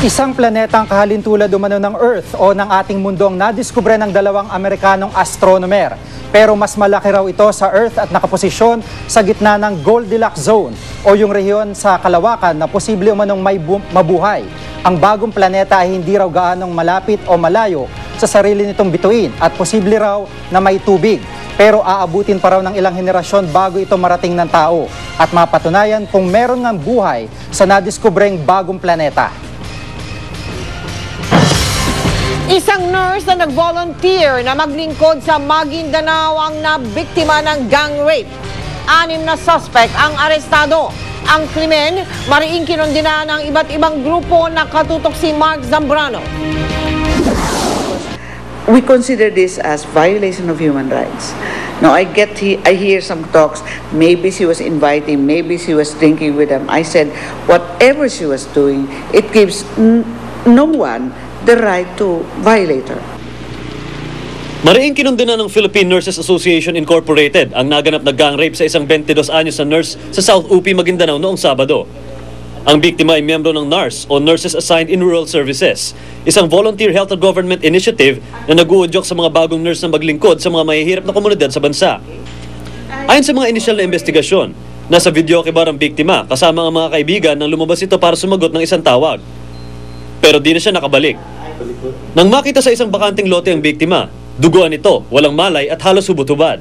Isang planetang kahalintulad umano ng Earth o ng ating mundo ang nadiskubre ng dalawang Amerikanong astronomer. Pero mas malaki raw ito sa Earth at nakaposisyon sa gitna ng Goldilocks Zone o yung rehiyon sa kalawakan na posible umanong may mabuhay. Ang bagong planeta ay hindi raw gaanong malapit o malayo sa sarili nitong bituin at posible raw na may tubig. Pero aabutin pa raw ng ilang henerasyon bago ito marating ng tao at mapatunayan kung meron ng buhay sa nadiskubreng bagong planeta. Isang nurse na nag-volunteer na maglingkod sa Maguindanao ang nabiktima ng gang rape. 6 na suspect ang arestado. Ang krimen, mariing kinondena ng iba't ibang grupo na katutok si Mark Zambrano. We consider this as violation of human rights. Now, I hear some talks, maybe she was inviting, maybe she was drinking with them. I said, whatever she was doing, it gives no one the right to violate her. Mariing kinundena ng Philippine Nurses Association Incorporated ang naganap na gang rape sa isang 22 anyos na nurse sa South UP, Maguindanao noong Sabado. Ang biktima ay miyembro ng NARS o Nurses Assigned in Rural Services, isang volunteer health and government initiative na nag-uudyok sa mga bagong nurse na maglingkod sa mga mahihirap na komunidad sa bansa. Ayon sa mga inisyal na investigasyon, nasa videoke ang biktima kasama ang mga kaibigan nang lumabas ito para sumagot ng isang tawag. Pero di na siya nakabalik. Nang makita sa isang bakanting lote ang biktima, duguan ito, walang malay at halos hubot-hubad.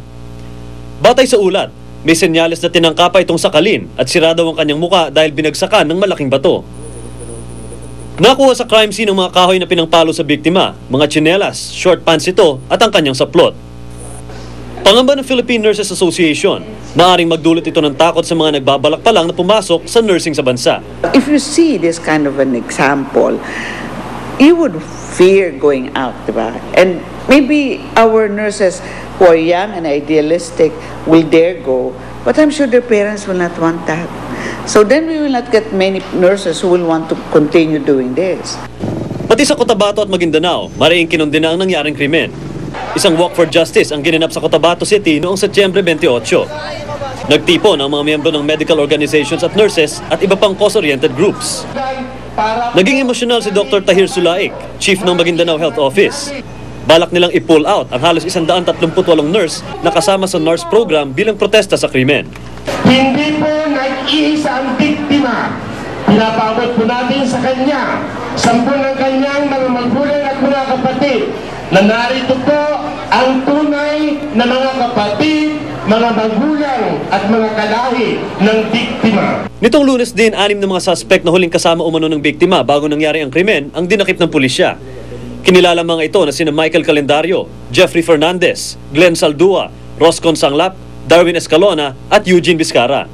Batay sa ulat, may senyales na tinangka pa itong sakalin at sira daw ang kanyang muka dahil binagsakan ng malaking bato. Nakuha sa crime scene ng mga kahoy na pinangpalo sa biktima, mga tsinelas, short pants ito at ang kanyang saplot. Pangamba ng Philippine Nurses Association, maaring magdulot ito ng takot sa mga nagbabalak pa lang na pumasok sa nursing sa bansa. If you see this kind of an example, you would fear going out, diba? And maybe our nurses who are young and idealistic will dare go, but I'm sure their parents will not want that. So then we will not get many nurses who will want to continue doing this. Pati sa Cotabato at Maguindanao, mariing kinundena ang nangyaring krimen. Isang walk for justice ang ginanap sa Cotabato City noong Setyembre 28. Nagtipon ang mga miyembro ng medical organizations at nurses at iba pang cause-oriented groups. Naging emosyonal si Dr. Tahir Sulaik, chief ng Maguindanao Health Office. Balak nilang i-pull out ang halos 138 nurse na kasama sa NARS program bilang protesta sa krimen. Hindi po nag-iisa ang biktima. Pinapabot po natin sa kanya, 10 ng kanyang mga magulang at mga kapatid, na narito po ang tunay na mga kapatid, mga magulang at mga kalahi ng biktima. Nitong Lunes din, 6 na mga suspect na huling kasama umano ng biktima bago nangyari ang krimen ang dinakip ng pulisya. Kinilala mga ito na sina Michael Calendario, Jeffrey Fernandez, Glenn Saldua, Roscon Sanglap, Darwin Escalona at Eugene Vizcara.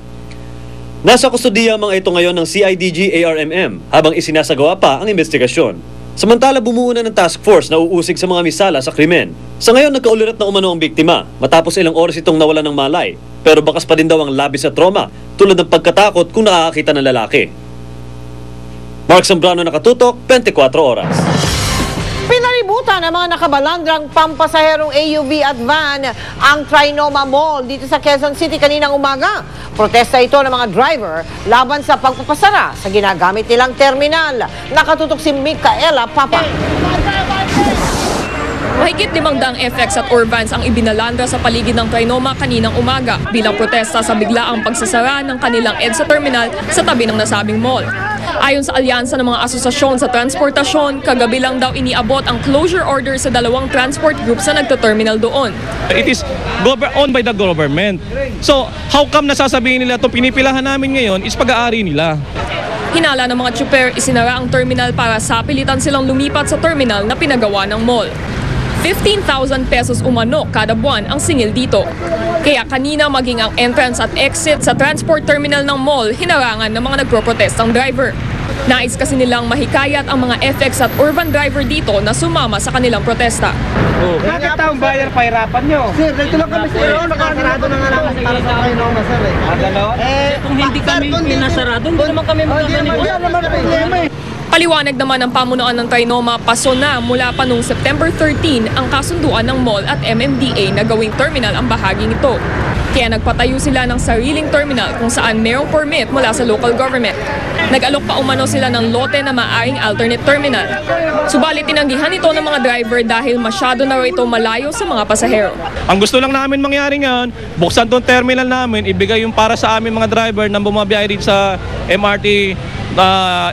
Nasa kustodiya mga ito ngayon ng CIDG-ARMM habang isinasagawa pa ang investigasyon. Samantala bumuo na ng task force na uusig sa mga misala sa krimen. Sa ngayon nagkaulirat na umano ang biktima matapos ilang oras itong nawala ng malay. Pero bakas pa din daw ang labis sa trauma tulad ng pagkatakot kung nakakita ng lalaki. Mark Zambrano, nakatutok, 24 oras. Pinalibutan ng mga nakabalandrang pampasaherong AUV at van ang Trinoma Mall dito sa Quezon City kaninang umaga. Protesta ito ng mga driver laban sa pagpapasara sa ginagamit nilang terminal. Nakatutok si Micaela Papa. Mahigit 500 FX at Orvans ang ibinalandra sa paligid ng Trinoma kaninang umaga bilang protesta sa biglaang pagsasara ng kanilang EDSA terminal sa tabi ng nasabing mall. Ayon sa alyansa ng mga asosasyon sa transportasyon, kagabi lang daw iniabot ang closure order sa 2 transport groups na nagto-terminal doon. It is owned by the government. So, how come nasasabihin nila itong pinipilahan namin ngayon is pag-aari nila? Hinala ng mga tsuper, isinara ang terminal para sapilitan silang lumipat sa terminal na pinagawa ng mall. 15,000 pesos umano kada buwan ang singil dito. Kaya kanina maging ang entrance at exit sa transport terminal ng mall hinarangan ng mga nagproprotestang driver. Nais kasi nilang mahikayat ang mga FX at urban driver dito na sumama sa kanilang protesta. Bakit taong bayar pahirapan nyo? Sir, dito lang kami sir. Nakasarado na nga lang para sa Trinoma sir eh. Kung hindi kami pinasarado, hindi naman kami magkakalimot. Wala naman problema eh. Paliwanag naman ng pamunuan ng Trinoma, paso na mula pa noong September 13 ang kasunduan ng mall at MMDA na gawing terminal ang bahaging ito. Kaya nagpatayo sila ng sariling terminal kung saan mayroong permit mula sa local government. Nag-alok pa umano sila ng lote na maaring alternate terminal. Subalit tinanggihan ito ng mga driver dahil masyado na raw ito malayo sa mga pasahero. Ang gusto lang namin mangyari ngayon, buksan tong terminal namin, ibigay yung para sa amin mga driver na bumabiyahe dito sa MRT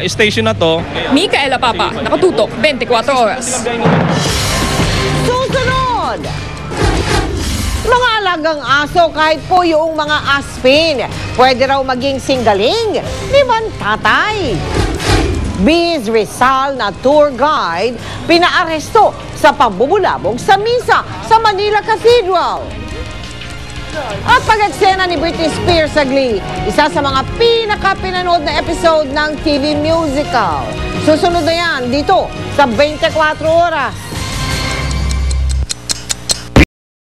station na to. Micaela Papa, nakatutok, 24 oras. Susunod! Mga alagang aso kahit po yung mga aspin, pwede raw maging singgaling ni Van Tatay. Biz Rizal na tour guide, pinaaresto sa pambubulabog sa misa sa Manila Cathedral. At pag-eksena ni Britney Spears sa Glee, isa sa mga pinaka-pinanood na episode ng TV musical. Susunod na yan dito sa 24 oras.